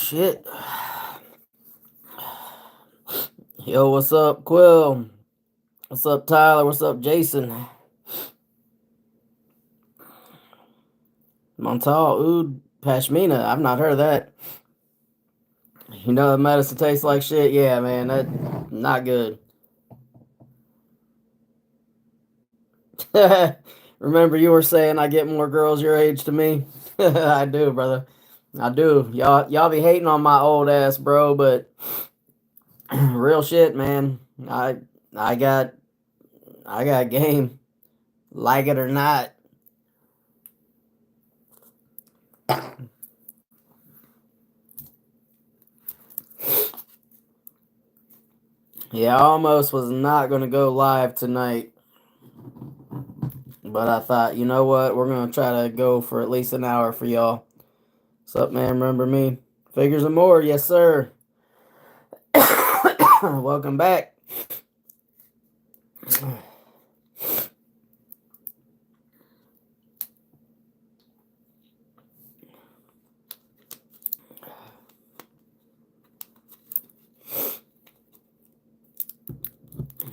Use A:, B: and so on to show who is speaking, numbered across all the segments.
A: shit. Yo, what's up, Quill? What's up, Tyler? What's up, Jason? Montal, oud, pashmina. I've not heard of that. You know the medicine tastes like shit? Yeah, man, that not good. Remember you were saying I get more girls your age to me? I do, brother. I do. Y'all be hating on my old ass, bro, but real shit, man. I got I got game. Like it or not. Yeah, I almost was not gonna go live tonight. But I thought, you know what? We're gonna try to go for at least an hour for y'all. What's up, man? Remember me? Figures and more, yes, sir. Welcome back.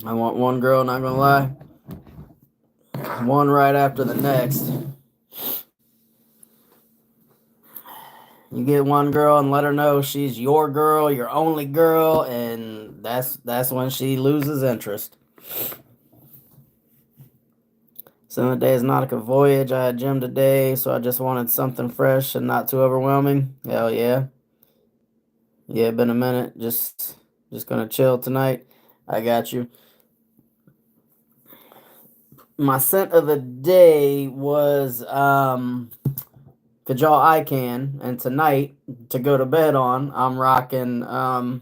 A: I want one girl, not gonna lie. One right after the next. You get one girl and let her know she's your girl, your only girl, and that's when she loses interest. So the day is Nautica Voyage. I had gym today, so I just wanted something fresh and not too overwhelming. Hell yeah. Yeah, been a minute. Just gonna chill tonight. I got you. My scent of the day was Kajal Ican, and tonight to go to bed on, I'm rocking that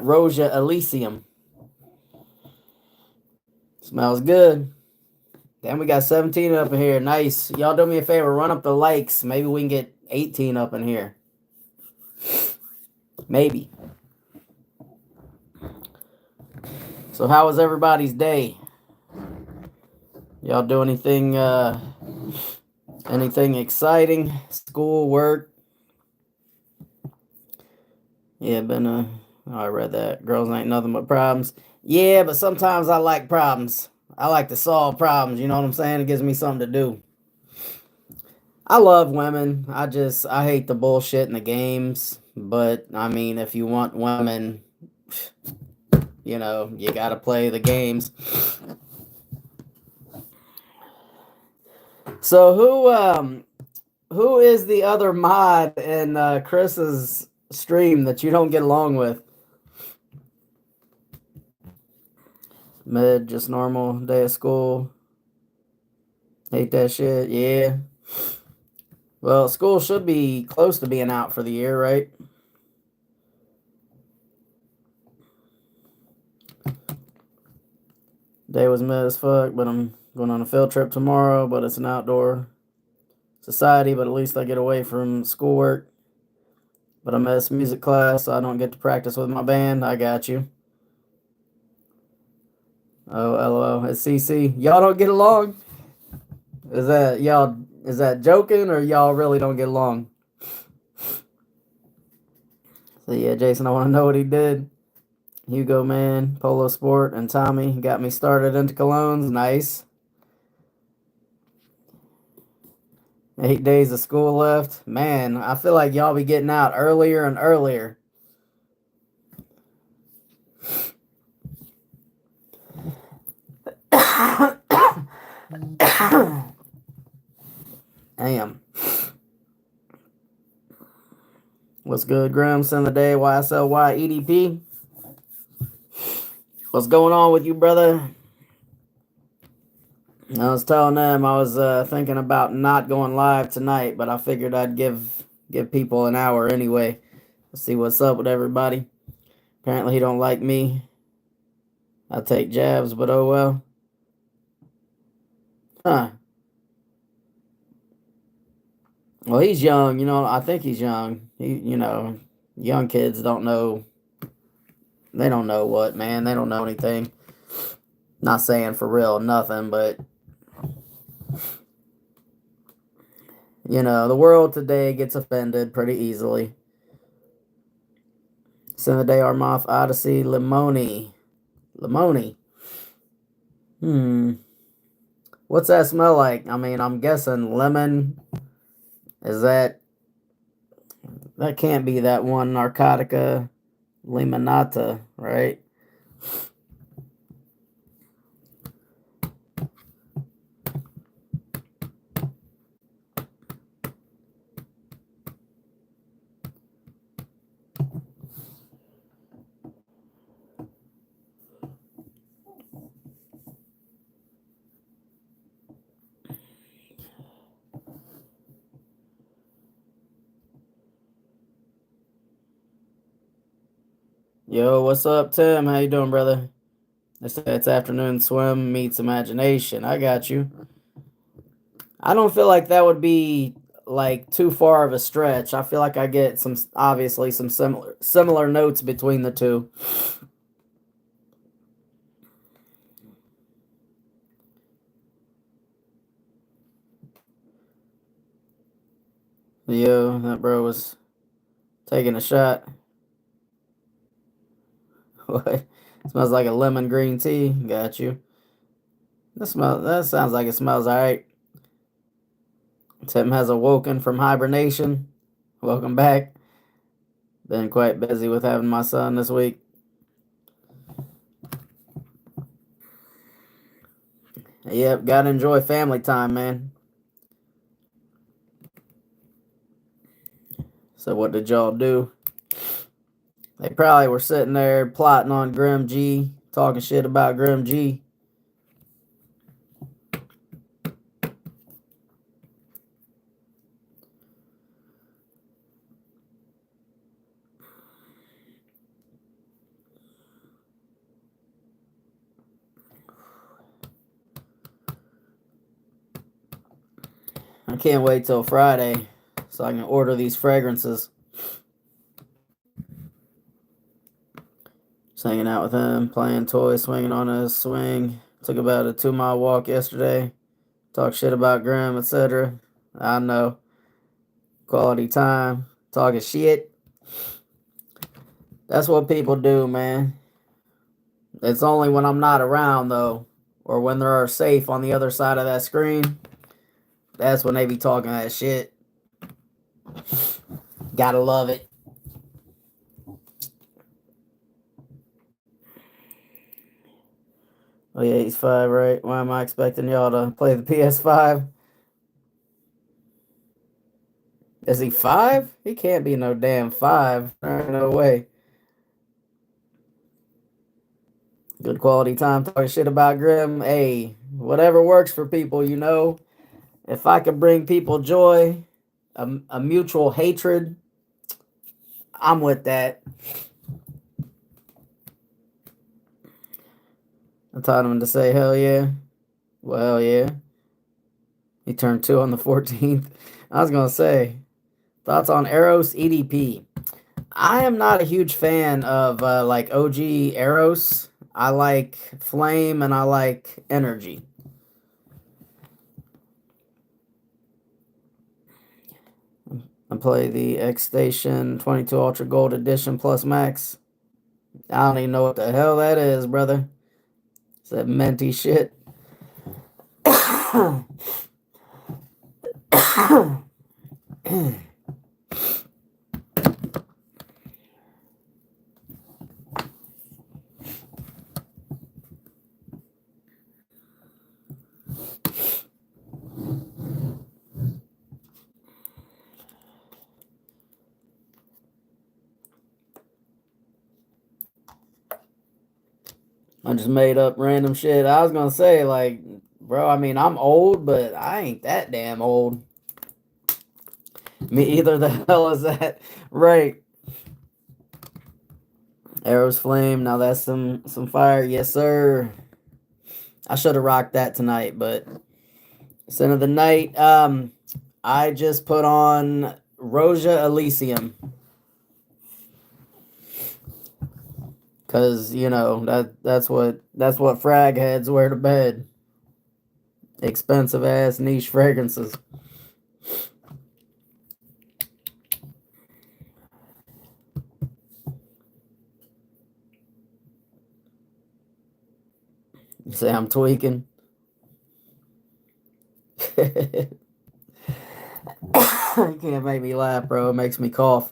A: Rosia Elysium. Smells good. Damn, we got 17 up in here. Nice. Y'all do me a favor, run up the likes. Maybe we can get 18 up in here. Maybe. So how was everybody's day? Y'all do anything exciting? School, work? Yeah, I read that. Girls ain't nothing but problems. Yeah, but sometimes I like problems. I like to solve problems, you know what I'm saying? It gives me something to do. I love women. I hate the bullshit in the games. But, I mean, if you want women, you know, you gotta play the games. So who is the other mod in Chris's stream that you don't get along with? Mid, just normal day of school. Hate that shit, yeah. Well, school should be close to being out for the year, right? Day was mid as fuck, but I'm going on a field trip tomorrow, but it's an outdoor society, but at least I get away from schoolwork. But I miss music class, so I don't get to practice with my band. I got you. Oh, LOL. It's CC. Y'all don't get along? Is that joking or y'all really don't get along? So yeah, Jason, I want to know what he did. Hugo, man, Polo Sport, and Tommy got me started into colognes. Nice. 8 days of school left. Man, I feel like y'all be getting out earlier and earlier. Damn. What's good, Grim? Send the day YSLY EDP. What's going on with you, brother? I was telling them I was thinking about not going live tonight, but I figured I'd give people an hour anyway. Let's see what's up with everybody. Apparently he don't like me. I take jabs, but oh well. Huh. Well, he's young, you know. I think he's young. Young kids don't know. They don't know what, man. They don't know anything. Not saying for real nothing, but The world today gets offended pretty easily. Cinna de Armagh Odyssey Limoni. Limoni. Hmm. What's that smell like? I mean, I'm guessing lemon. Is that can't be that one Narcotica Limonata, right? Yo, what's up, Tim? How you doing, brother? They say it's afternoon swim meets imagination. I got you. I don't feel like that would be like too far of a stretch. I feel like I get some obviously some similar notes between the two. Yo, that bro was taking a shot. What? Smells like a lemon green tea. Got you. That sounds like it smells alright. Tim has awoken from hibernation. Welcome back. Been quite busy with having my son this week. Yep, gotta enjoy family time, man. So what did y'all do? They probably were sitting there plotting on Grim G, talking shit about Grim G. I can't wait till Friday so I can order these fragrances. Just hanging out with him, playing toys, swinging on a swing. Took about a 2 mile walk yesterday. Talk shit about Grim, etc. I know. Quality time. Talking shit. That's what people do, man. It's only when I'm not around, though, or when they're safe on the other side of that screen. That's when they be talking that shit. Gotta love it. Oh yeah, he's 5, right? Why am I expecting y'all to play the PS5? Is he 5? He can't be no damn 5. No way. Good quality time talking shit about Grim. Hey, whatever works for people. If I could bring people joy, a mutual hatred, I'm with that. I taught him to say hell yeah. Well, yeah. He turned 2 on the 14th. I was going to say, thoughts on Eros EDP? I am not a huge fan of like OG Eros. I like Flame and I like Energy. I play the X Station 22 Ultra Gold Edition Plus Max. I don't even know what the hell that is, brother. It's that minty shit. I just made up random shit. I was gonna say, like, bro, I mean, I'm old, but I ain't that damn old. Me either, the hell is that? Right. Arrows Flame, now that's some fire. Yes, sir. I should have rocked that tonight, but sin of the night. I just put on Roja Elysium. Cause that's what frag heads wear to bed. Expensive ass niche fragrances. You say I'm tweaking. You can't make me laugh, bro. It makes me cough.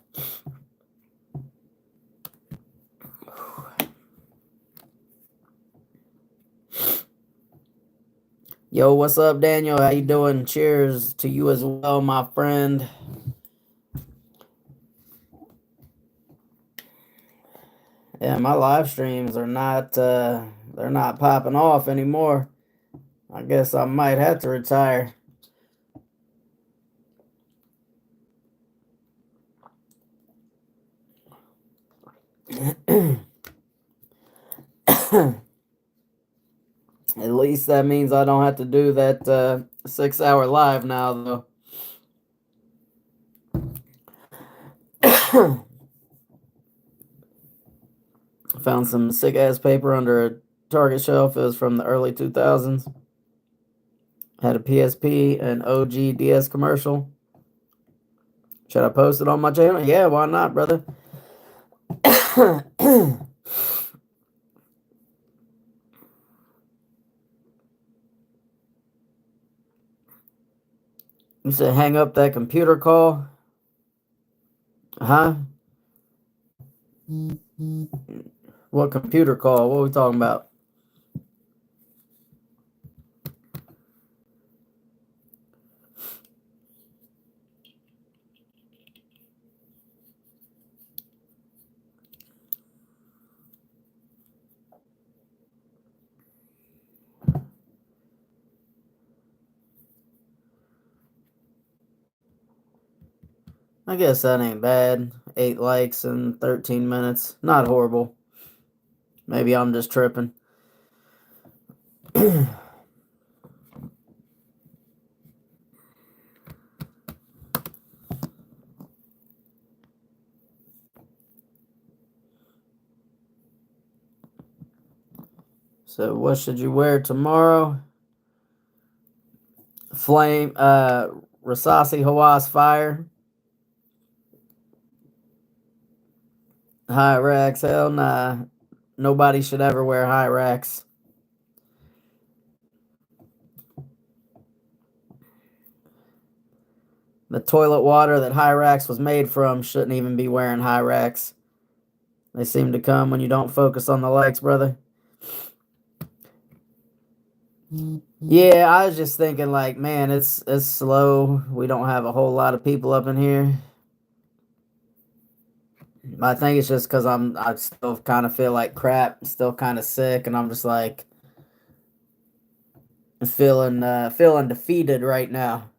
A: Yo, what's up, Daniel? How you doing? Cheers to you as well, my friend. Yeah, my live streams are not they're not popping off anymore. I guess I might have to retire. At least that means I don't have to do that 6 hour live now, though. Found some sick ass paper under a Target shelf. It was from the early 2000s. Had a PSP, an OG DS commercial. Should I post it on my channel? Yeah, why not, brother? You said hang up that computer call? Huh? What computer call? What are we talking about? I guess that ain't bad. 8 likes in 13 minutes. Not horrible. Maybe I'm just tripping. So what should you wear tomorrow? Flame, Rasasi Hawass Fire. High racks, hell nah. Nobody should ever wear high racks. The toilet water that high racks was made from shouldn't even be wearing high racks. They seem to come when you don't focus on the likes, brother. Yeah, I was just thinking like, man, it's slow. We don't have a whole lot of people up in here. I think it's just because I still kind of feel like crap, still kind of sick, and I'm just like feeling defeated right now.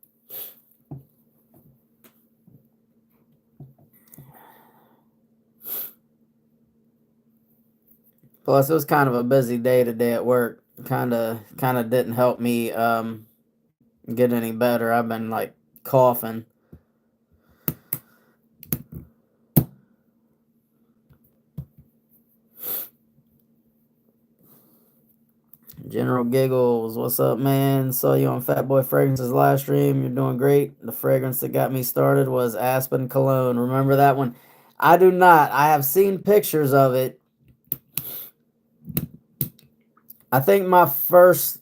A: Plus, it was kind of a busy day today at work. Kind of didn't help me get any better. I've been like coughing. General Giggles, what's up, man? Saw you on Fat Boy Fragrance's live stream. You're doing great. The fragrance that got me started was Aspen Cologne. Remember that one? I do not. I have seen pictures of it. I think my first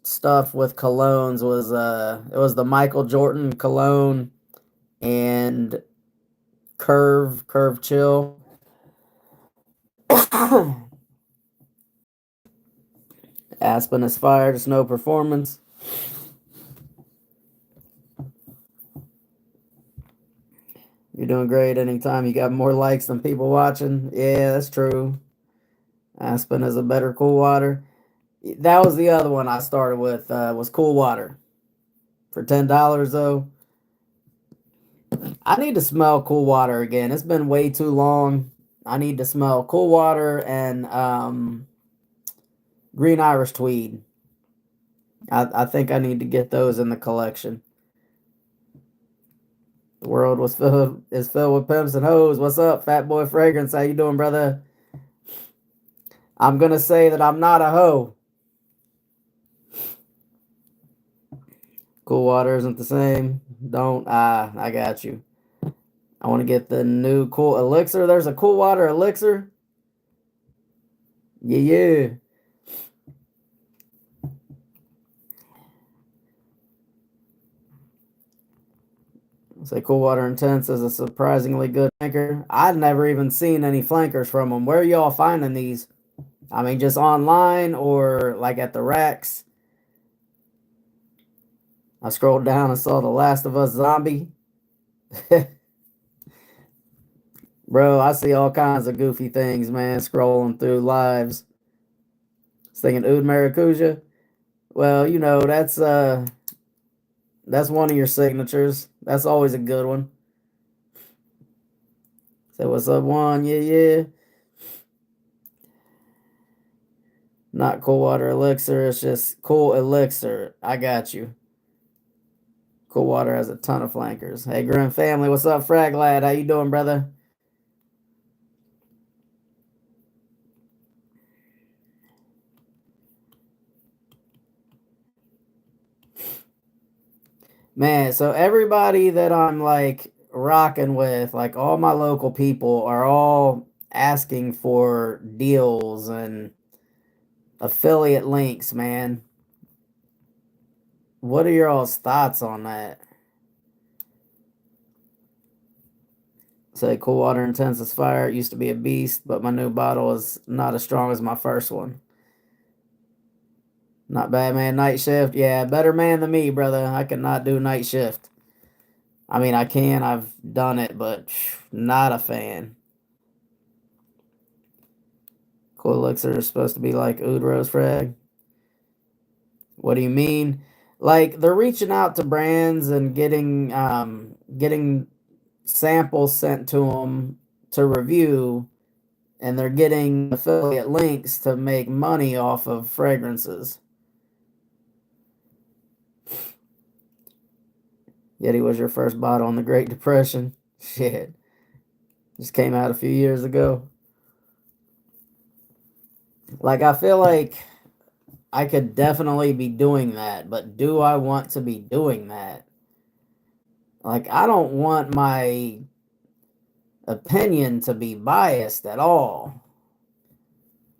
A: stuff with colognes was it was the Michael Jordan cologne and Curve Chill. Aspen is fire, just no performance. You're doing great. Anytime you got more likes than people watching. Yeah, that's true. Aspen is a better cool water. That was the other one I started with, was cool water. For $10 though. I need to smell cool water again. It's been way too long. I need to smell cool water and green Irish tweed. I think I need to get those in the collection. The world is filled with pimps and hoes. What's up, Fat Boy Fragrance? How you doing, brother? I'm gonna say that I'm not a hoe. Cool water isn't the same. Don't I got you. I want to get the new cool elixir. There's a cool water elixir. Yeah, yeah. Say Cool Water Intense is a surprisingly good flanker. I'd never even seen any flankers from them. Where are y'all finding these? I mean, just online or like at the racks? I scrolled down and saw The Last of Us Zombie. Bro, I see all kinds of goofy things, man, scrolling through lives. Thinking Oud Maracuja. Well, that's one of your signatures. That's always a good one. Say what's up, one? Yeah, yeah. Not Cool Water Elixir. It's just Cool Elixir. I got you. Cool Water has a ton of flankers. Hey, Grim family, what's up, Frag Lad? How you doing, brother? Man, so everybody that I'm like rocking with, like all my local people, are all asking for deals and affiliate links, man. What are your all's thoughts on that? Say Cool Water Intense is fire. It used to be a beast, but my new bottle is not as strong as my first one. Not bad, man. Night shift. Yeah, better man than me, brother. I cannot do night shift. I mean, I can. I've done it, but not a fan. Cool Elixir is supposed to be like Oud Rose Frag. What do you mean? Like they're reaching out to brands and getting samples sent to them to review, and they're getting affiliate links to make money off of fragrances. Yeti was your first bottle in the Great Depression. Shit. Just came out a few years ago. Like, I feel like I could definitely be doing that, but do I want to be doing that? Like, I don't want my opinion to be biased at all.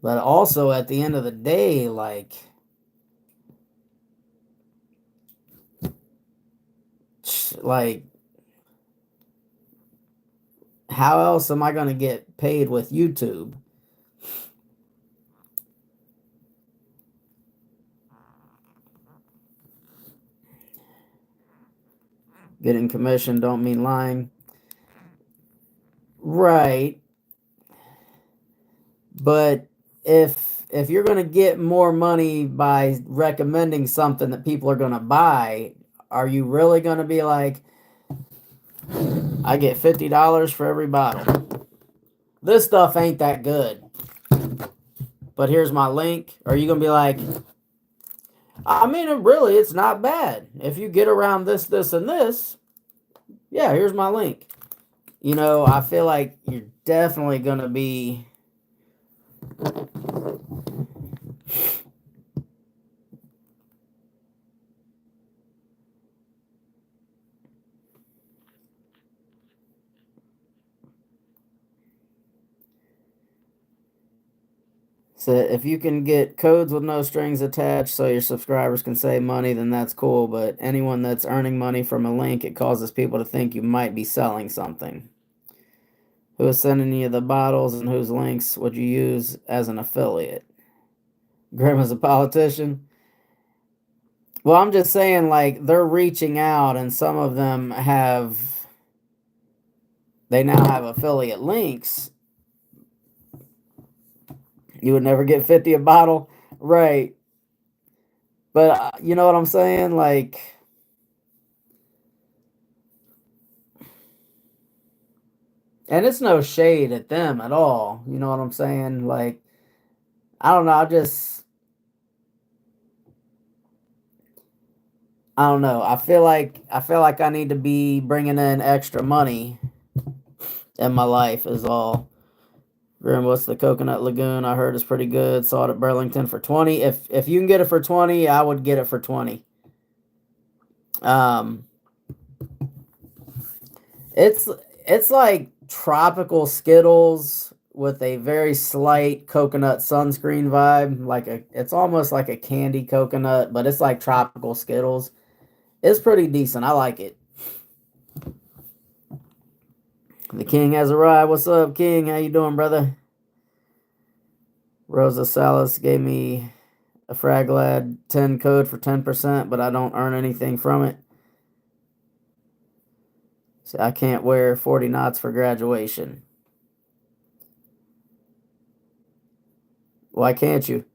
A: But also, at the end of the day, like, how else am I going to get paid with YouTube? Getting commission don't mean lying. Right. But if you're going to get more money by recommending something that people are going to buy, are you really going to be like, I get $50 for every bottle? This stuff ain't that good, but here's my link. Or are you going to be like, I mean, really, it's not bad. If you get around this, this, and this, yeah, here's my link. I feel like you're definitely going to be. So if you can get codes with no strings attached so your subscribers can save money, then that's cool. But anyone that's earning money from a link, it causes people to think you might be selling something. Who is sending you the bottles and whose links would you use as an affiliate? Grim is a politician. Well, I'm just saying, like, they're reaching out, and some of them they now have affiliate links. You would never get 50 a bottle, right? But you know what I'm saying? Like, and it's no shade at them at all. You know what I'm saying? Like, I don't know. I don't know. I feel like I need to be bringing in extra money in my life is all. Grim, what's the Coconut Lagoon? I heard is pretty good. Saw it at Burlington for 20. If you can get it for 20, I would get it for 20. Um, it's it's like tropical Skittles with a very slight coconut sunscreen vibe. It's almost like a candy coconut, but it's like tropical Skittles. It's pretty decent. I like it. The king has arrived. What's up, king? How you doing, brother? Rosa Salas gave me a Fraglad 10 code for 10%, but I don't earn anything from it. So I can't wear 40 knots for graduation. Why can't you?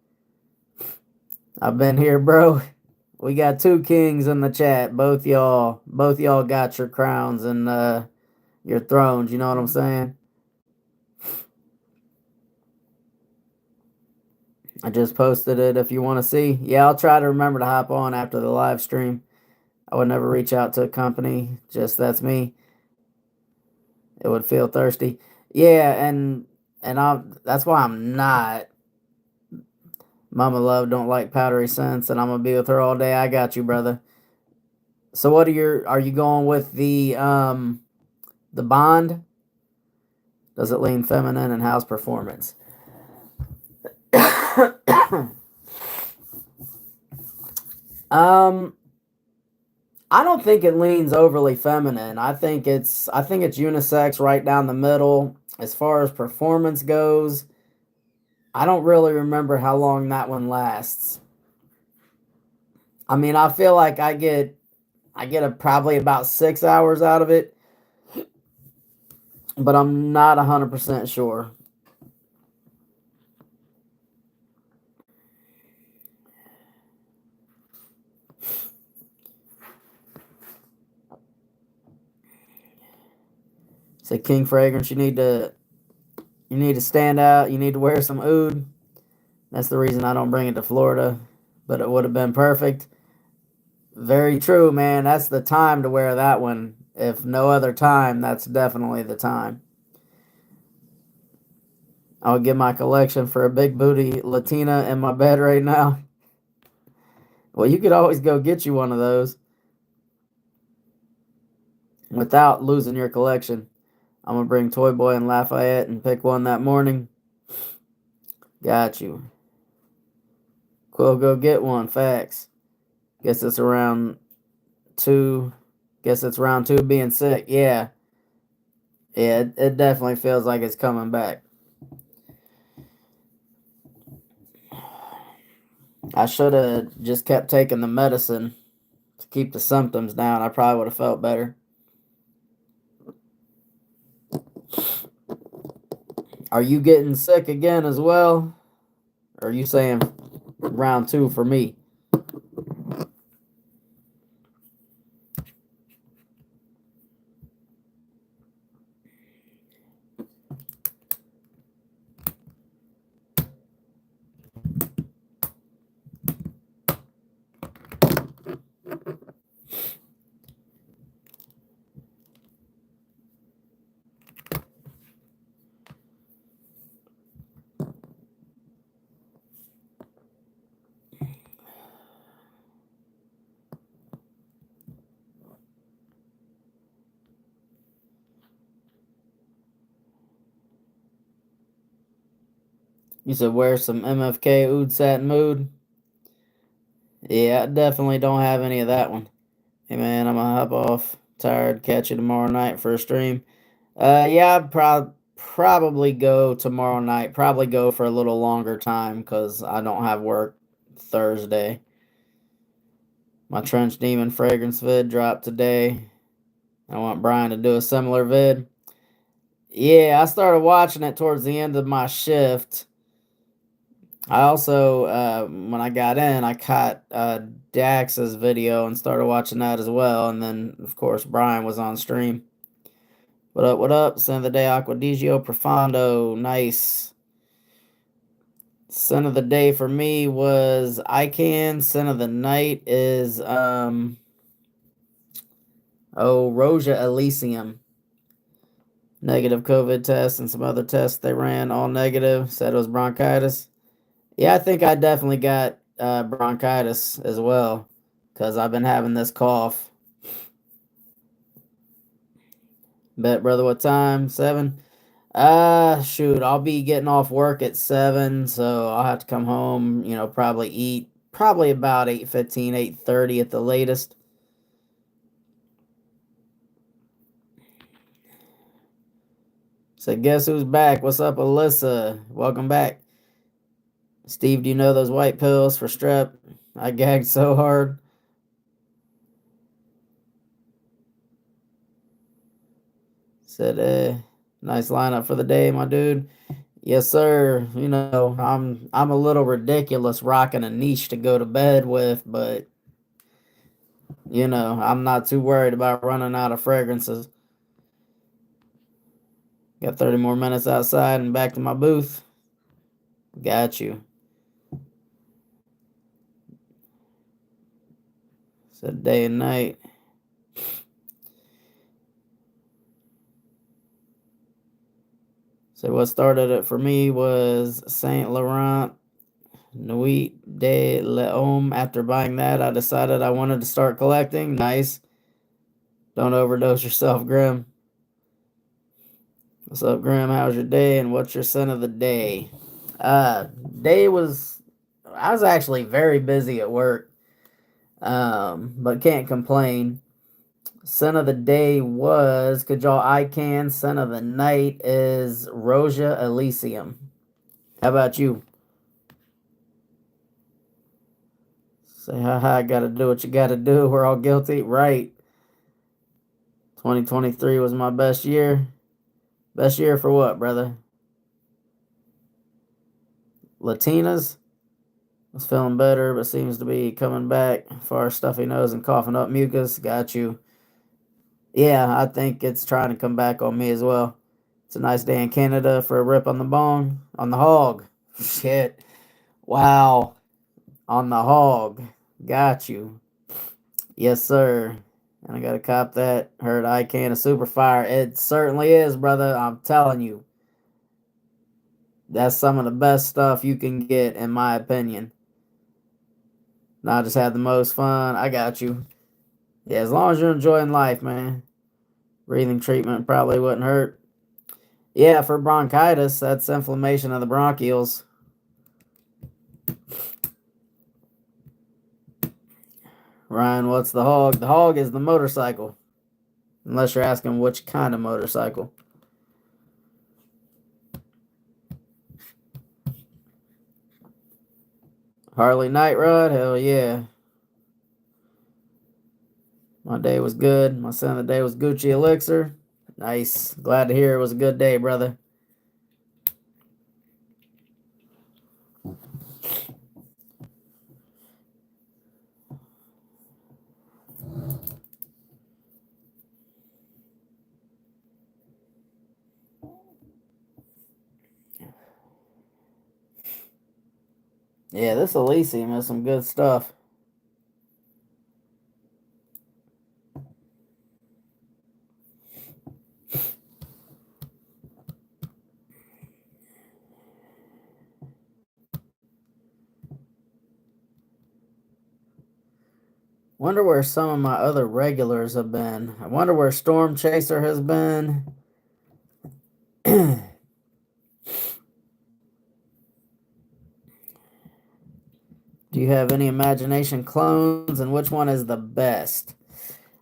A: I've been here, bro. We got two kings in the chat. Both y'all got your crowns and your thrones. You know what I'm saying? I just posted it if you want to see. Yeah, I'll try to remember to hop on after the live stream. I would never reach out to a company. Just that's me. It would feel thirsty. Yeah, and that's why I'm not. Mama Love don't like powdery scents, and I'm gonna be with her all day. I got you, brother. So what are you going with the Bond? Does it lean feminine and how's performance? um I don't think it leans overly feminine. I think it's unisex right down the middle. As far as performance goes, I don't really remember how long that one lasts. I mean, I feel like I get probably about 6 hours out of it, but I'm not 100% sure. Say King Fragrance, you need to stand out. You need to wear some oud. That's the reason I don't bring it to Florida, but it would have been perfect. Very true, man. That's the time to wear that one. If no other time, that's definitely the time. I'll get my collection for a big booty Latina in my bed right now. Well, you could always go get you one of those without losing your collection. I'm gonna bring Toy Boy and Lafayette and pick one that morning. Got you. Quill, go get one. Facts. Guess it's around two. Guess it's round two being sick. Yeah. Yeah, it definitely feels like it's coming back. I should have just kept taking the medicine to keep the symptoms down. I probably would have felt better. Are you getting sick again as well? Or are you saying round two for me? You said wear some MFK Oud Satin Mood. Yeah, I definitely don't have any of that one. Hey man, I'm gonna hop off. Tired. Catch you tomorrow night for a stream. Yeah, I'd probably go tomorrow night. Probably go for a little longer time because I don't have work Thursday. My Trench Demon fragrance vid dropped today. I want Brian to do a similar vid. Yeah, I started watching it towards the end of my shift. I also, when I got in, I caught Dax's video and started watching that as well. And then, of course, Brian was on stream. What up, what up? Sin of the day, Aquadigio Profondo. Nice. Sin of the day for me was ICANN. Sin of the night is, Rosia Elysium. Negative COVID test and some other tests they ran, all negative. Said it was bronchitis. Yeah, I think I definitely got bronchitis as well because I've been having this cough. Bet, brother, what time? 7? Shoot, I'll be getting off work at 7, so I'll have to come home, probably eat probably about 8:15, 8:30 at the latest. So guess who's back? What's up, Alyssa? Welcome back. Steve, do you know those white pills for strep? I gagged so hard. Said, nice lineup for the day, my dude. Yes, sir. You know, I'm a little ridiculous rocking a niche to go to bed with, but you know, I'm not too worried about running out of fragrances. Got 30 more minutes outside and back to my booth. Got you. Said day and night. So what started it for me was Saint Laurent Nuit de l'Homme. After buying that, I decided I wanted to start collecting. Nice. Don't overdose yourself, Grim. What's up, Grim? How's your day? And what's your scent of the day? Day was I was actually very busy at work. But can't complain. Scent of the day was could y'all I can. Scent of the night is Rosia Elysium. How about you? Say haha, gotta do what you gotta do. We're all guilty. Right. 2023 was my best year. Best year for what, brother? Latinas? Was feeling better, but seems to be coming back. Far stuffy nose and coughing up mucus. Got you. Yeah, I think it's trying to come back on me as well. It's a nice day in Canada for a rip on the bong. On the hog. Shit. Wow. On the hog. Got you. Yes, sir. And I gotta cop that. Heard I can a super fire. It certainly is, brother. I'm telling you. That's some of the best stuff you can get, in my opinion. And I just had the most fun. I got you. Yeah, as long as you're enjoying life, man. Breathing treatment probably wouldn't hurt. Yeah, for bronchitis, that's inflammation of the bronchioles. Ryan, what's the hog? The hog is the motorcycle. Unless you're asking which kind of motorcycle. Harley Night Rod? Hell yeah. My day was good. My son of the day was Gucci Elixir. Nice. Glad to hear it was a good day, brother. Yeah, this Elysium is some good stuff. Wonder where some of my other regulars have been. I wonder where Storm Chaser has been. Do you have any imagination clones, and which one is the best?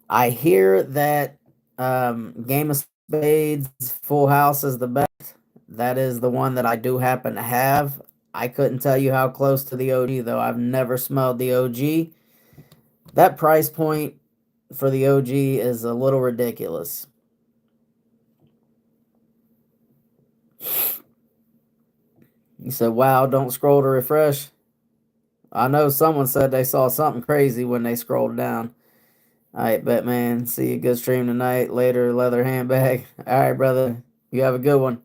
A: I hear that Game of Spades Full House is the best. That is the one that I do happen to have. I couldn't tell you how close to the OG, though. I've never smelled the OG. That price point for the OG is a little ridiculous. You said, wow, don't scroll to refresh. I know someone said they saw something crazy when they scrolled down. All right, Batman. See you. Good stream tonight. Later, leather handbag. All right, brother. You have a good one.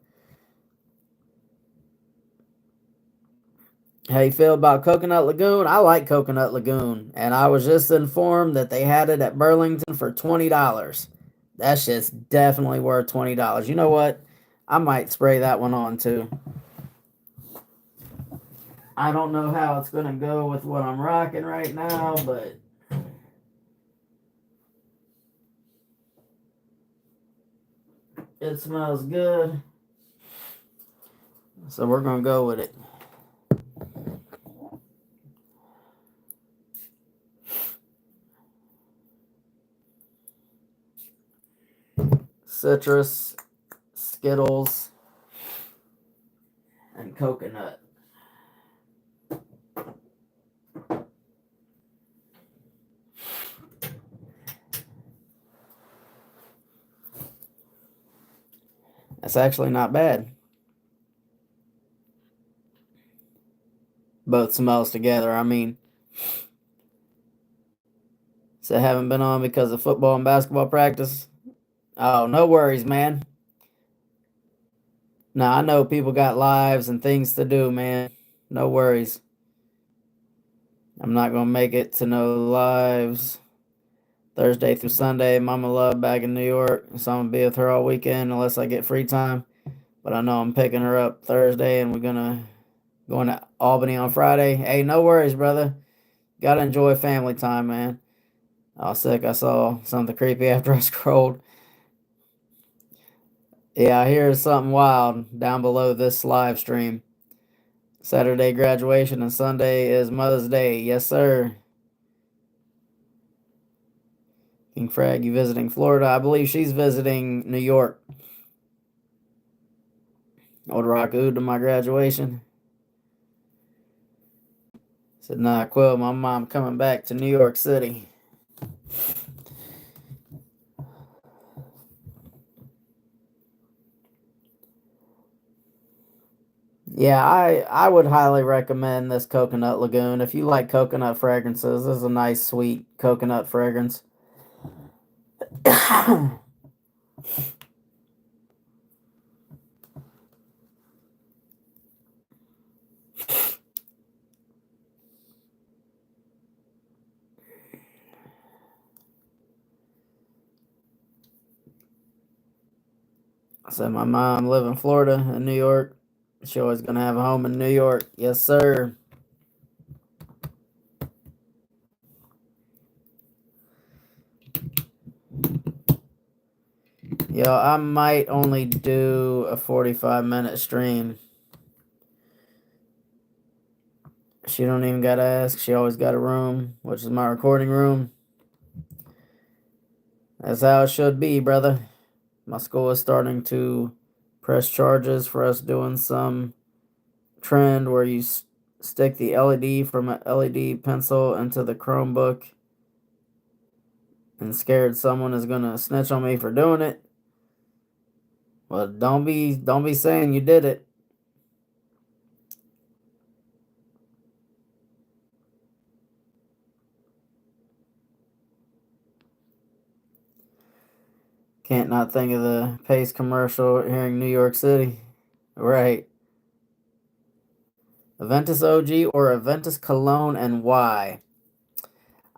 A: How you feel about Coconut Lagoon? I like Coconut Lagoon, and I was just informed that they had it at Burlington for $20. That shit's definitely worth $20. You know what? I might spray that one on too. I don't know how it's gonna go with what I'm rocking right now, but it smells good. So we're gonna go with it. Citrus, Skittles, and coconut. That's actually not bad. Both smells together. I mean, so haven't been on because of football and basketball practice. Oh, no worries, man. Now I know people got lives and things to do, man. No worries. I'm not gonna make it to no lives Thursday through Sunday. Mama Love back in New York, so I'm gonna be with her all weekend unless I get free time. But I know I'm picking her up Thursday, and we're gonna going to Albany on Friday. Hey, no worries, brother. Gotta enjoy family time, man. I was sick. I saw something creepy after I scrolled. Yeah, I hear something wild down below this live stream. Saturday graduation and Sunday is Mother's Day. Yes, sir. King Frag, you visiting Florida? I believe she's visiting New York. Old Rock Ood to my graduation. Said, nah, Quill, my mom coming back to New York City. Yeah, I would highly recommend this Coconut Lagoon. If you like coconut fragrances, this is a nice, sweet coconut fragrance. I said, my mom live in Florida and New York. She always gonna have a home in New York. Yes, sir. Yo, I might only do a 45-minute stream. She don't even gotta ask. She always got a room, which is my recording room. That's how it should be, brother. My school is starting to press charges for us doing some trend where you stick the LED from an LED pencil into the Chromebook, and scared someone is gonna snitch on me for doing it. Well, don't be saying you did it. Can't not think of the Pace commercial here in New York City. Right. Aventus OG or Aventus Cologne, and why?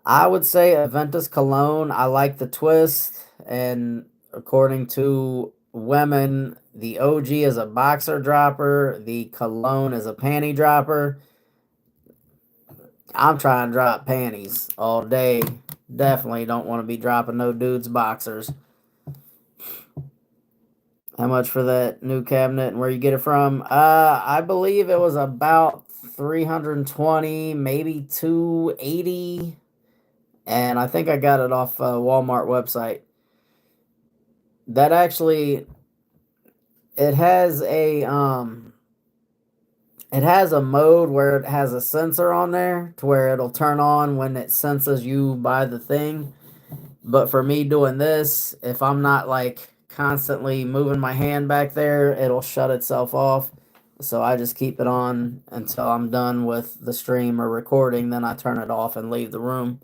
A: I would say Aventus Cologne. I like the twist, and according to women, the OG is a boxer dropper, the Cologne is a panty dropper. I'm trying to drop panties all day. Definitely don't want to be dropping no dudes' boxers. How much for that new cabinet and where you get it from? I believe it was about 320, maybe 280. And I think I got it off Walmart website. That actually, it has a mode where it has a sensor on there to where it'll turn on when it senses you buy the thing. But for me doing this, if I'm not like constantly moving my hand back there, it'll shut itself off. So I just keep it on until I'm done with the stream or recording, then I turn it off and leave the room.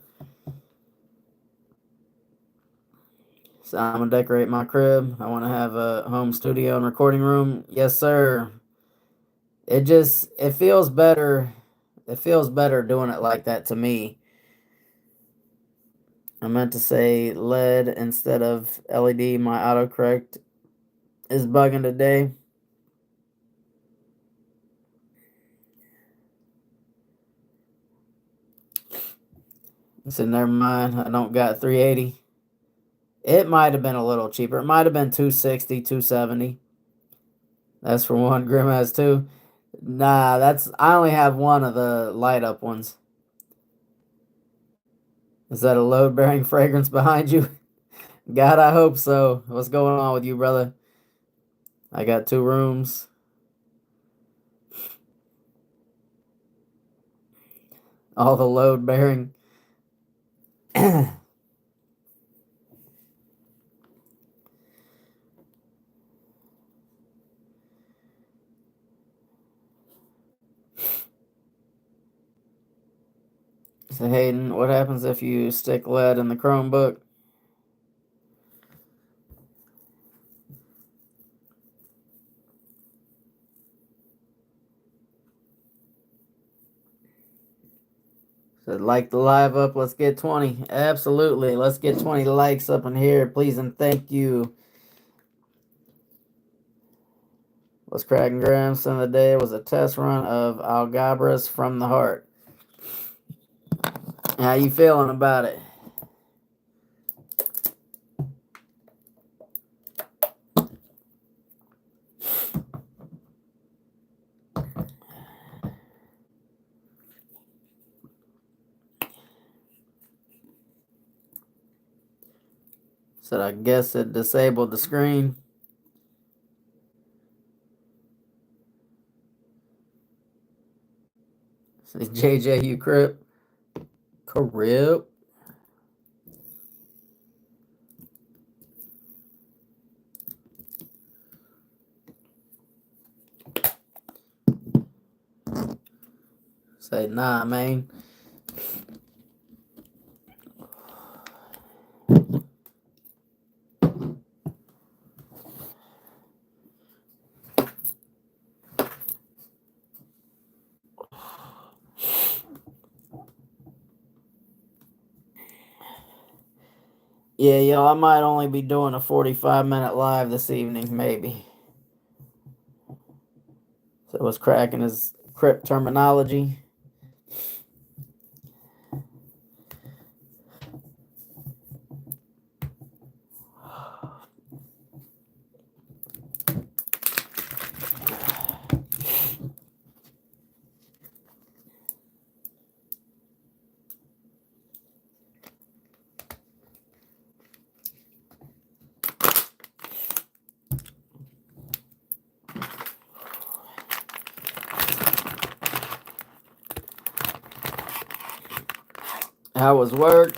A: So I'm gonna decorate my crib. I want to have a home studio and recording room. Yes, sir. It feels better. It feels better doing it like that to me. I meant to say LED instead of LED. My autocorrect is bugging today. So never mind. I don't got 380. It might have been a little cheaper. It might have been 260, 270. That's for one. Grim has two. Nah, I only have one of the light up ones. Is that a load bearing fragrance behind you? God, I hope so. What's going on with you, brother? I got 2 rooms. All the load bearing. So Hayden, what happens if you stick lead in the Chromebook? So like the live up, let's get 20. Absolutely. Let's get 20 likes up in here, please and thank you. What's cracking, Grandson of the day was a test run of Algabras from the heart. How you feeling about it? Said I guess it disabled the screen. Say JJ, you crip. Crip. Say nah, man. Yeah, yo, I might only be doing a 45-minute live this evening, maybe. So what's cracking is crip terminology. How was work?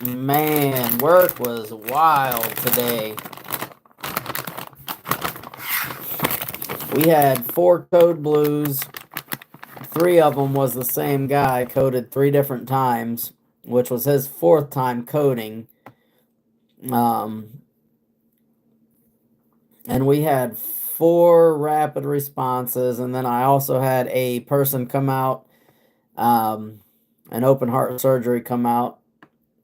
A: Man, work was wild today. We had 4 code blues. 3 of them was the same guy coded 3 different times, which was his 4th time coding. And we had 4 rapid responses, and then I also had a person come out, an open heart surgery come out.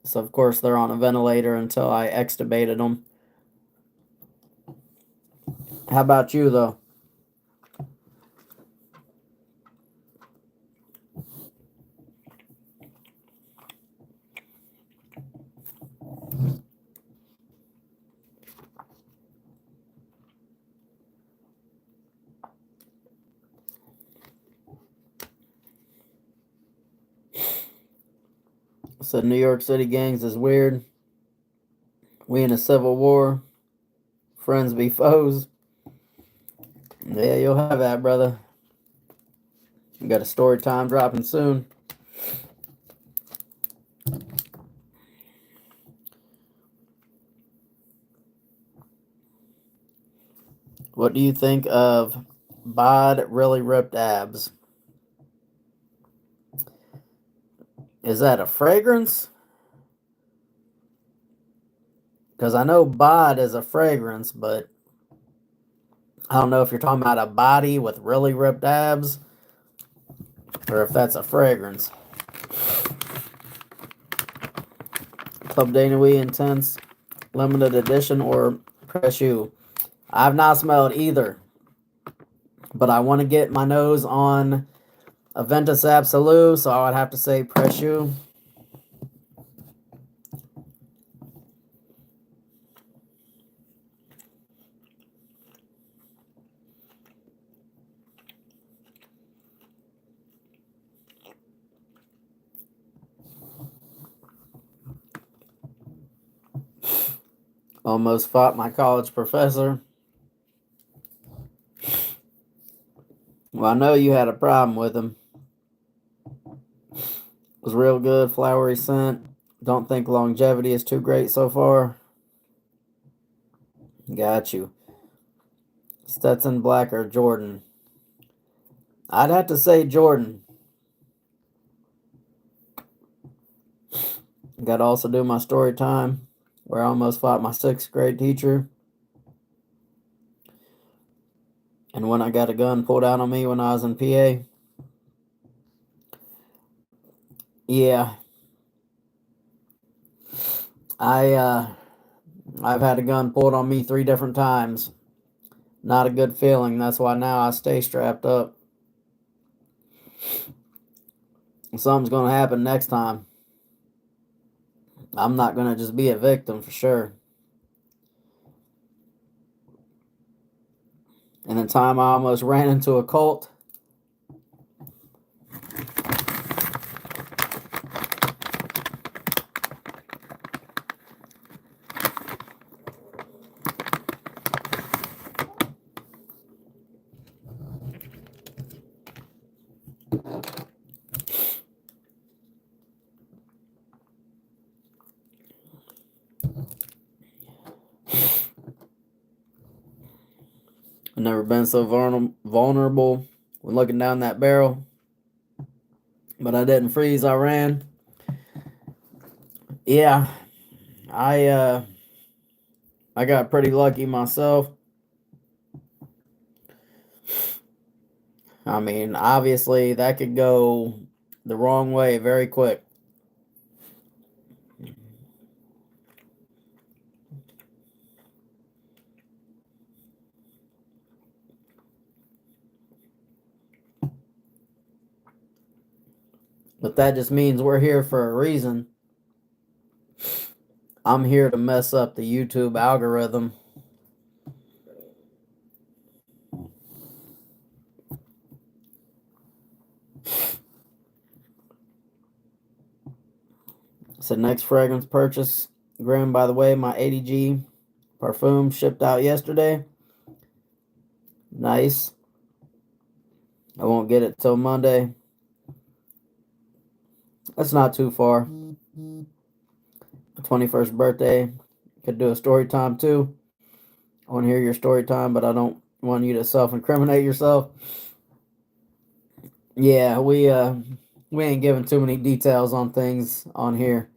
A: So of course they're on a ventilator until I extubated them. How about you though? So New York City gangs is weird. We in a civil war. Friends be foes. Yeah, you'll have that, brother. You got a story time dropping soon. What do you think of bod really ripped abs? Is that a fragrance? Because I know bod is a fragrance, but I don't know if you're talking about a body with really ripped abs or if that's a fragrance. Club de Nuit Intense, limited edition, or Press You. I've not smelled either, but I want to get my nose on Aventus Absolute, so I would have to say Press You. Almost fought my college professor. Well, I know you had a problem with them. It was real good, flowery scent. Don't think longevity is too great so far. Got you. Stetson Black or Jordan? I'd have to say Jordan. Got to also do my story time where I almost fought my sixth grade teacher. And when I got a gun pulled out on me when I was in PA. Yeah. I've had a gun pulled on me 3 different times. Not a good feeling. That's why now I stay strapped up. Something's gonna happen next time. I'm not gonna just be a victim for sure. And the time I almost ran into a cult. I've never been so vulnerable when looking down that barrel. But I didn't freeze, I ran. Yeah, I I got pretty lucky myself. I mean, obviously that could go the wrong way very quick. But that just means we're here for a reason. I'm here to mess up the YouTube algorithm. So next fragrance purchase, Grim, by the way, my 80G Parfum shipped out yesterday. Nice. I won't get it till Monday. That's not too far. 21st birthday. Could do a story time too. I want to hear your story time, but I don't want you to self-incriminate yourself. Yeah, we ain't giving too many details on things on here.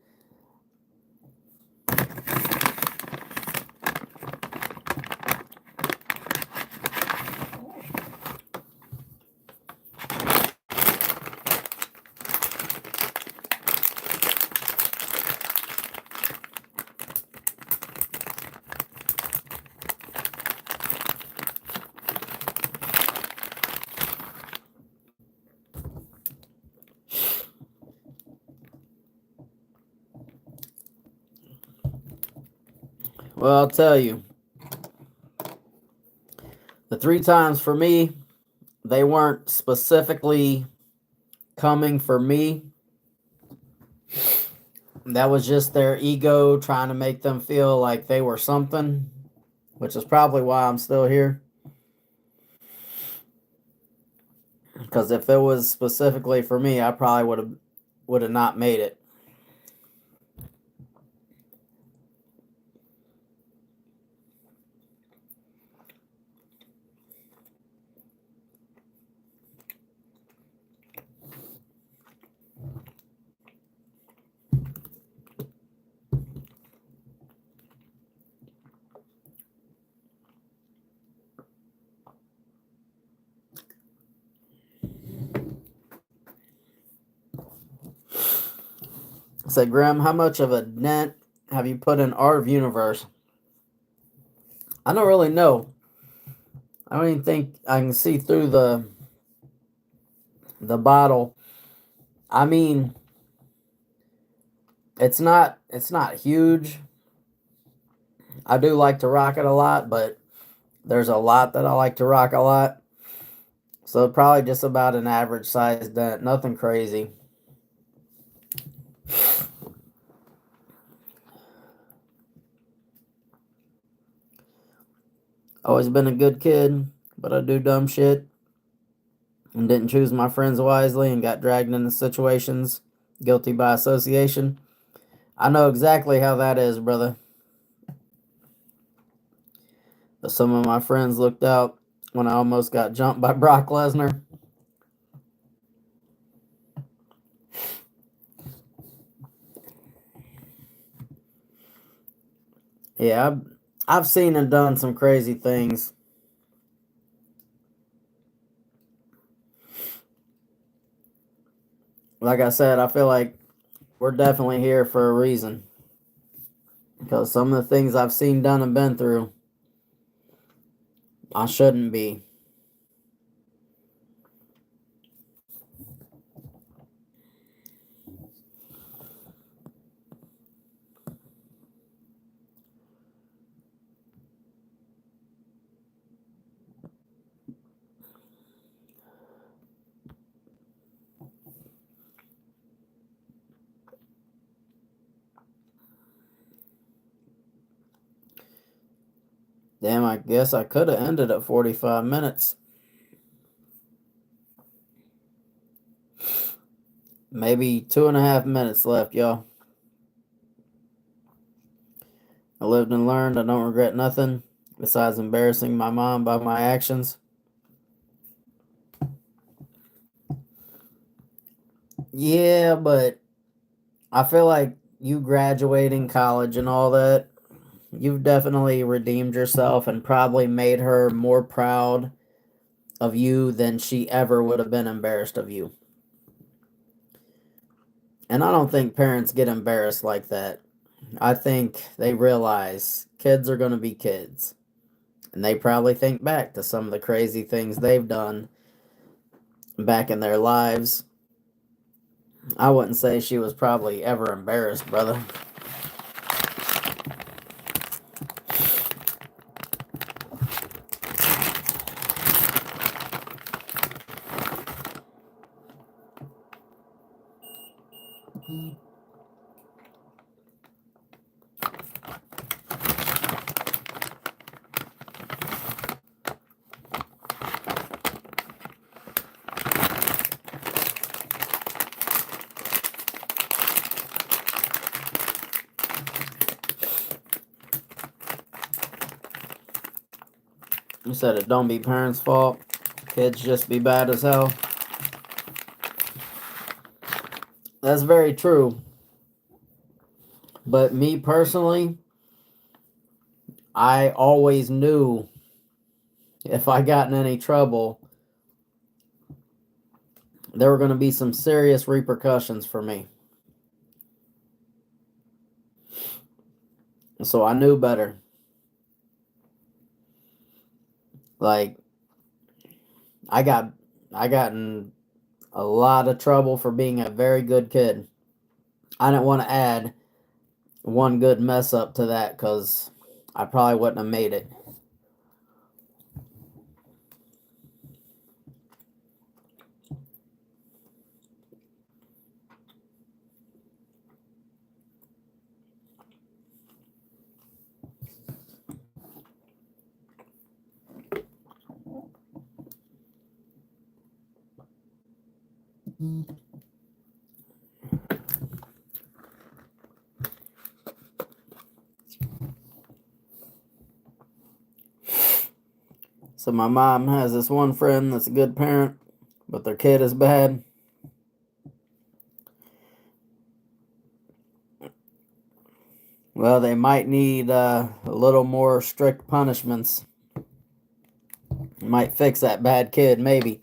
A: Well, I'll tell you. The 3 times for me, they weren't specifically coming for me. That was just their ego trying to make them feel like they were something, which is probably why I'm still here. Because if it was specifically for me, I probably would have not made it. I said, Graham, how much of a dent have you put in Art of Universe? I don't really know. I don't even think I can see through the bottle. I mean, it's not huge. I do like to rock it a lot, but there's a lot that I like to rock a lot. So probably just about an average size dent, nothing crazy. Always been a good kid, but I do dumb shit. and didn't choose my friends wisely and got dragged into situations, guilty by association. I know exactly how that is, brother. But some of my friends looked out when I almost got jumped by Brock Lesnar. Yeah, I've seen and done some crazy things. Like I said, I feel like we're definitely here for a reason. Because some of the things I've seen done and been through, I shouldn't be. Damn, I guess I could have ended at 45 minutes. Maybe 2.5 minutes left, y'all. I lived and learned. I don't regret nothing besides embarrassing my mom by my actions. Yeah, but I feel like you graduating college and all that, you've definitely redeemed yourself and probably made her more proud of you than she ever would have been embarrassed of you. And I don't think parents get embarrassed like that. I think they realize kids are going to be kids. And they probably think back to some of the crazy things they've done back in their lives. I wouldn't say she was probably ever embarrassed, brother. You said it don't be parents' fault. Kids just be bad as hell. That's very true. But me personally, I always knew if I got in any trouble, there were going to be some serious repercussions for me. So I knew better. Like I got I got in a lot of trouble for being a very good kid. I didn't want to add one good mess up to that because I probably wouldn't have made it. So my mom has this one friend that's a good parent, but their kid is bad. Well, they might need a little more strict punishments. Might fix that bad kid, maybe.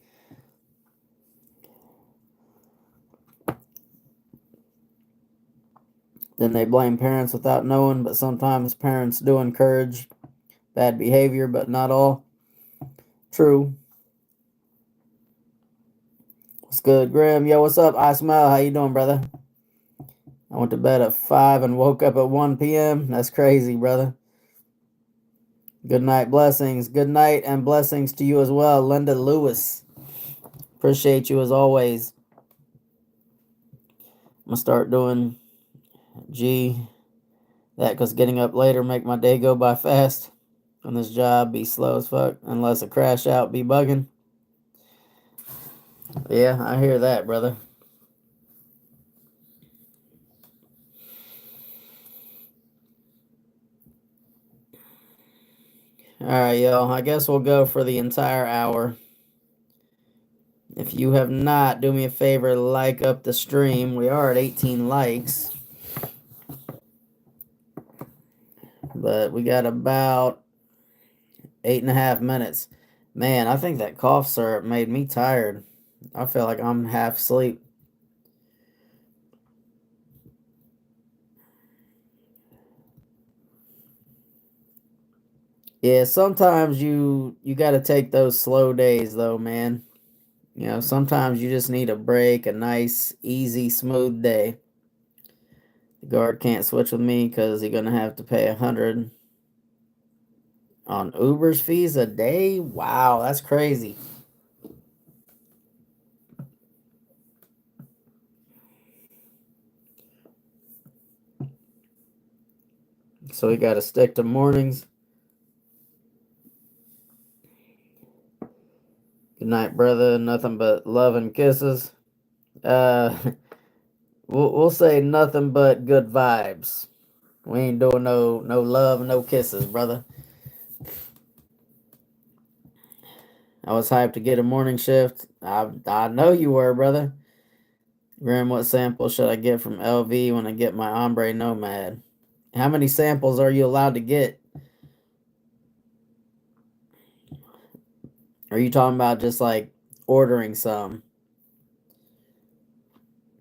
A: Then they blame parents without knowing, but sometimes parents do encourage bad behavior, but not all. True. What's good, Grim? Yo, what's up? I smell. How you doing, brother? I went to bed at 5 and woke up at 1 p.m. That's crazy, brother. Good night, blessings. Good night and blessings to you as well, Linda Lewis. Appreciate you as always. I'm gonna start doing that because getting up later make my day go by fast. On this job, be slow as fuck unless a crash out be bugging. Yeah, I hear that, brother. All right, y'all. I guess we'll go for the entire hour. If you have not, do me a favor, like up the stream. We are at 18 likes, but we got about 8.5 minutes. Man, I think that cough syrup made me tired. I feel like I'm half asleep. Yeah, sometimes you got to take those slow days though, man. You know, sometimes you just need a break, a nice, easy, smooth day. The guard can't switch with me because he's gonna have to pay 100 on Uber's fees a day. Wow, that's crazy. So we got to stick to mornings. Good night, brother. Nothing but love and kisses. Uh, we'll say nothing but good vibes. We ain't doing no love, no kisses, brother. I was hyped to get a morning shift. I know you were, brother. Graham, what sample should I get from LV when I get my Ombre Nomad? How many samples are you allowed to get? Are you talking about just like ordering some?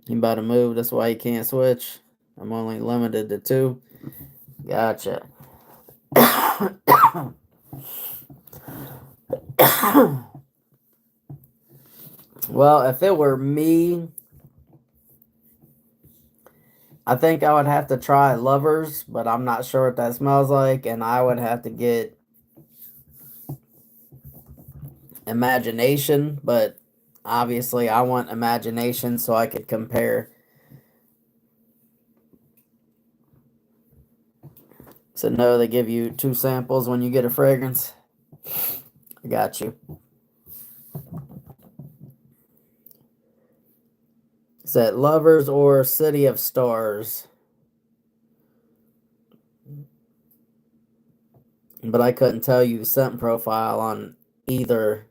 A: You about to move? That's why you can't switch. I'm only limited to two. Gotcha. Well, if it were me, I think I would have to try Lovers, but I'm not sure what that smells like, and I would have to get Imagination, but obviously I want Imagination so I could compare. So no, they give you two samples when you get a fragrance. I got you. Is that Lovers or City of Stars? But I couldn't tell you the scent profile on either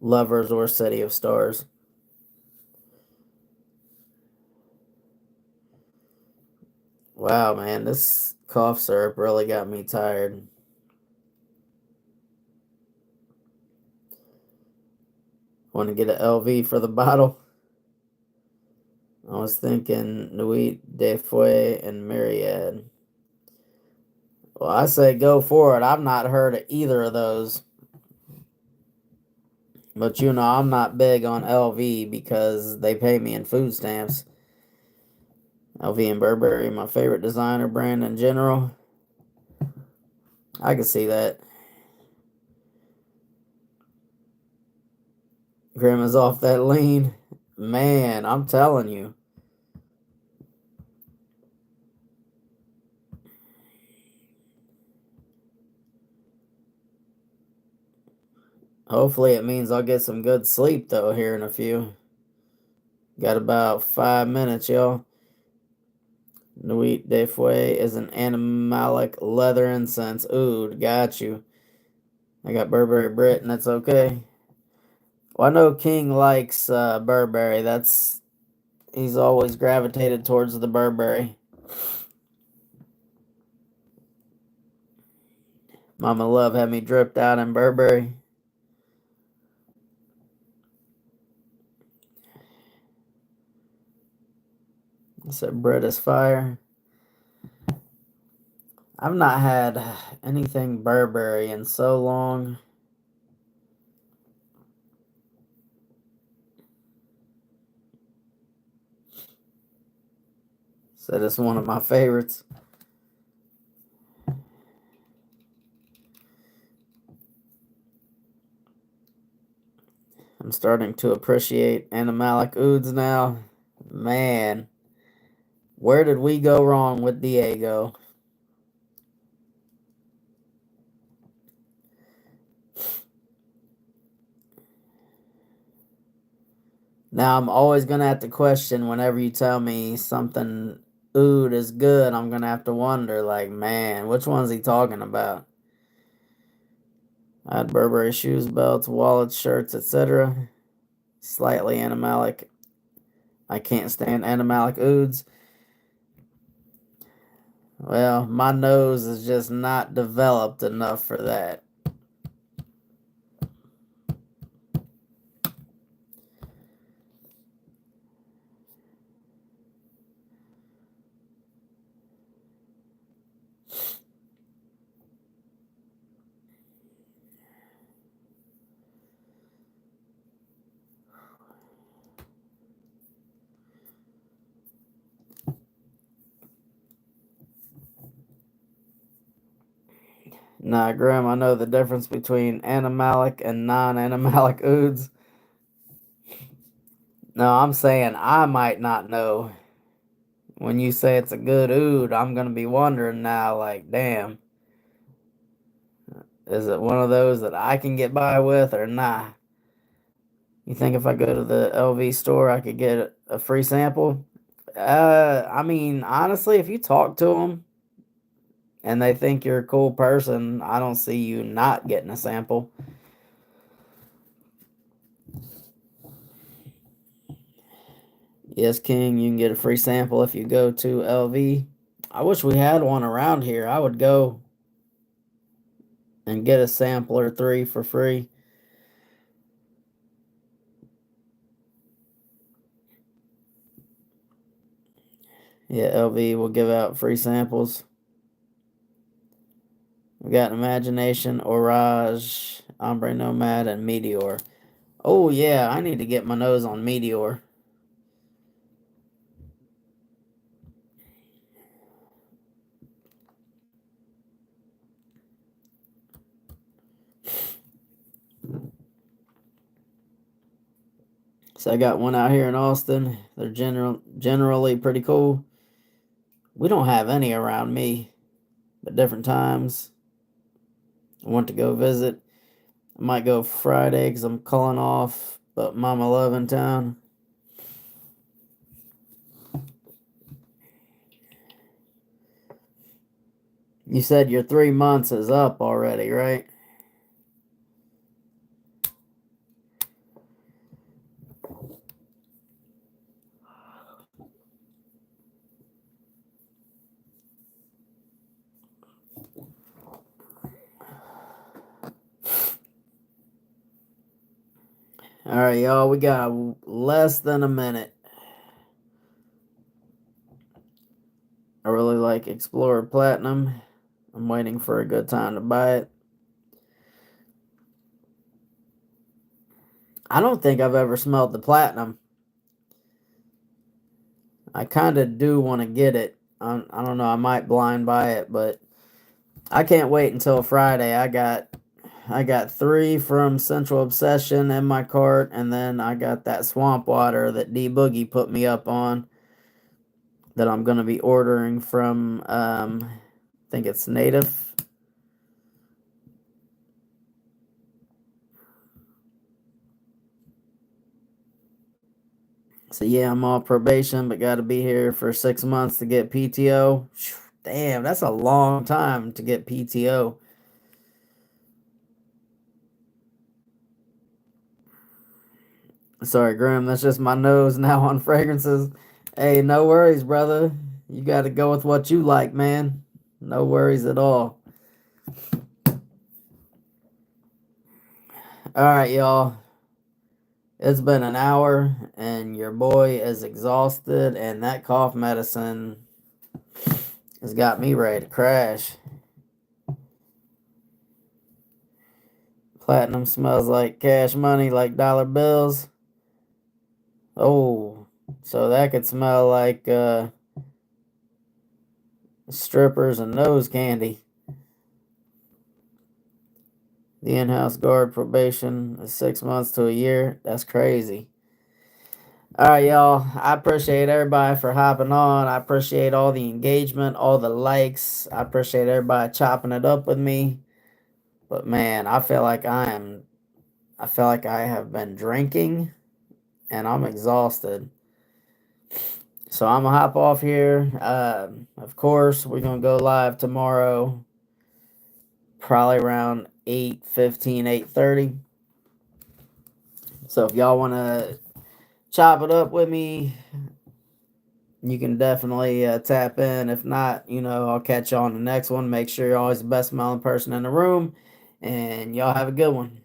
A: Lovers or City of Stars. Wow, man, this cough syrup really got me tired. Want to get an LV for the bottle? I was thinking Nuit, Defoe, and Myriad. Well, I say go for it. I've not heard of either of those. But you know, I'm not big on LV because they pay me in food stamps. LV and Burberry, my favorite designer brand in general. I can see that. Grandma's off that lean. Man, I'm telling you. Hopefully, it means I'll get some good sleep, though, here in a few. Got about 5 minutes, y'all. Nuit de Fouet is an animalic leather incense. Oud, got you. I got Burberry Brit, and that's okay. Well, I know King likes Burberry. He's always gravitated towards the Burberry. Mama Love had me dripped out in Burberry. It's a British Fire. I've not had anything Burberry in so long. So it's one of my favorites. I'm starting to appreciate animalic ouds now. Man, where did we go wrong with Diego? Now I'm always gonna have to question whenever you tell me something oud is good. I'm gonna have to wonder, like, man, which one's he talking about? I had Burberry shoes, belts, wallets, shirts, etc. Slightly animalic. I can't stand animalic ouds. Well, my nose is just not developed enough for that. Nah, Graham, I know the difference between animalic and non-animalic ouds. No, I'm saying I might not know. When you say it's a good oud, I'm gonna be wondering now, like, damn, is it one of those that I can get by with or not? You think if I go to the LV store, I could get a free sample? I mean, honestly, if you talk to them and they think you're a cool person, I don't see you not getting a sample. Yes, King, you can get a free sample if you go to LV. I wish we had one around here. I would go and get a sampler 3 for free. Yeah, LV will give out free samples. We got Imagination, Orage, Ombre Nomad, and Meteor. Oh, yeah, I need to get my nose on Meteor. So I got one out here in Austin. They're generally pretty cool. We don't have any around me, but different times. I want to go visit. I might go Friday because I'm calling off, but Mama Love in town. You said your 3 months is up already, right? All right, y'all, we got less than a minute. I really like Explorer Platinum. I'm waiting for a good time to buy it. I don't think I've ever smelled the Platinum. I kind of do want to get it. I don't know. I might blind buy it, but I can't wait until Friday. I got 3 from Central Obsession in my cart, and then I got that Swamp Water that D Boogie put me up on that I'm gonna be ordering from. I think it's Native. So yeah, I'm on probation, but got to be here for 6 months to get PTO. Damn, that's a long time to get PTO. Sorry, Grim, that's just my nose now on fragrances. Hey, no worries, brother. You got to go with what you like, man. No worries at all. All right, y'all. It's been an hour, and your boy is exhausted, and that cough medicine has got me ready to crash. Platinum smells like cash money, like dollar bills. Oh, so that could smell like strippers and nose candy. The in-house guard probation is 6 months to a year. That's crazy. All right, y'all. I appreciate everybody for hopping on. I appreciate all the engagement, all the likes. I appreciate everybody chopping it up with me. But man, I feel like I have been drinking and I'm exhausted. So I'm gonna hop off here. Of course, we're gonna go live tomorrow, probably around 8:15, 8:30. So if y'all wanna chop it up with me, you can definitely tap in. If not, I'll catch you on the next one. Make sure you're always the best smiling person in the room, and y'all have a good one.